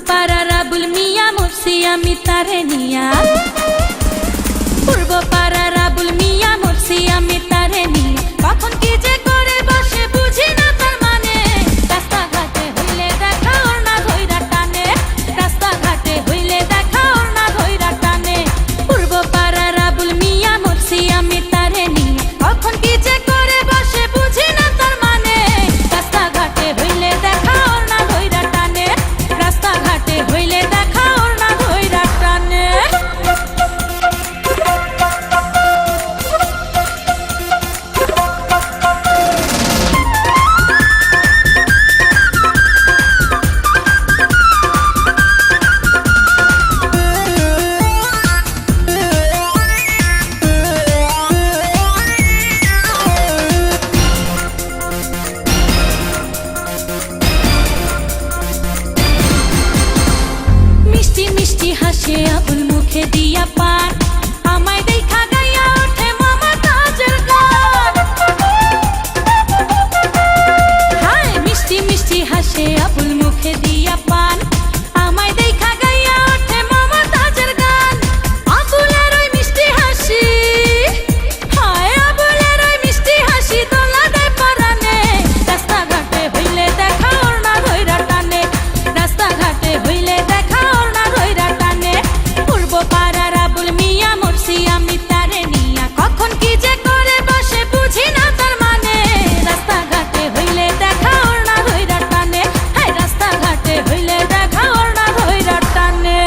পাড়ার আবুল মিয়া মরছি আমি তারে নিয়া, পূর্ব পাড়ার আবুল মিয়া মরছি আমি তারে নিয়া। কখন কি যে করে বসে বুঝি না তার মানে, রাস্তাঘাটে হইলে দেখা ওর না ধইরা টানে, রাস্তাঘাটে হইলে দেখা ওর না ধইরা টানে। পূর্ব পাড়ার আবুল মিয়া মরছি আমি তারে নিয়া, কখন কি যে করে বসে বুঝি না তার মানে, রাস্তাঘাটে হইলে দেখা ওর না ধইরা টানে, রাস্তাঘাটে হইলে দেখা ওর না ধইরা টানে। মিষ্টি মিষ্টি হাসে আবুল মুখে দিয়া পান, আমায় দেখা গাইয়া ওঠে মমতাজের গান। হায় মিষ্টি মিষ্টি হাসে আবুল মুখে দিয়া পান, আমায় দেখা গাইয়া ওঠে মমতাজের গান। আবুলের ওই মিষ্টি হাসি, হায় আবুলের ওই মিষ্টি হাসি দোলা দেয় পরানে, রাস্তাঘাটে হইলে দেখা ওর না ধইরা টানে, রাস্তাঘাটে হইলে দেখা ওর না ধইরা টানে। পূর্ব পাড়ার আবুল মিয়া মরছি আমি তারে নিয়া, কখন কি যে করে বসে বুঝি না তার মানে, রাস্তাঘাটে হইলে দেখা ওর না ধইরা টানে, হায় রাস্তাঘাটে হইলে দেখা ওর না ধইরা টানে।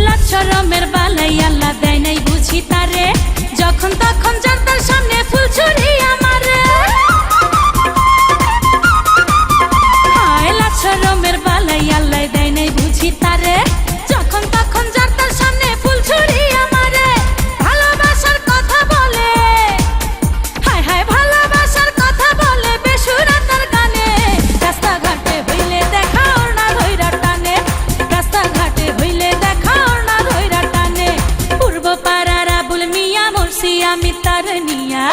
লাচ্ছরমের বালাই আল্লাহ দেয় নাই বুঝি তারে, যখন তখন জানতার সামনে ফুল ছুরি আমারে। হায় লাচ্ছরমের বালাই আল্লাহ দেয় নাই বুঝি তারে, যখন তখন জানতার সামনে ফুল ছুরি আমারে। ভালোবাসার কথা বলে, হায় হায় ভালোবাসার কথা বলে বেসুরা তার গানে, রাস্তাঘাটে হইলে দেখা ওর না ধইরা টানে, রাস্তাঘাটে হইলে দেখা ওর না ধইরা টানে। পূর্ব পাড়ার আবুল মিয়া মরছি আমি তার নিয়া।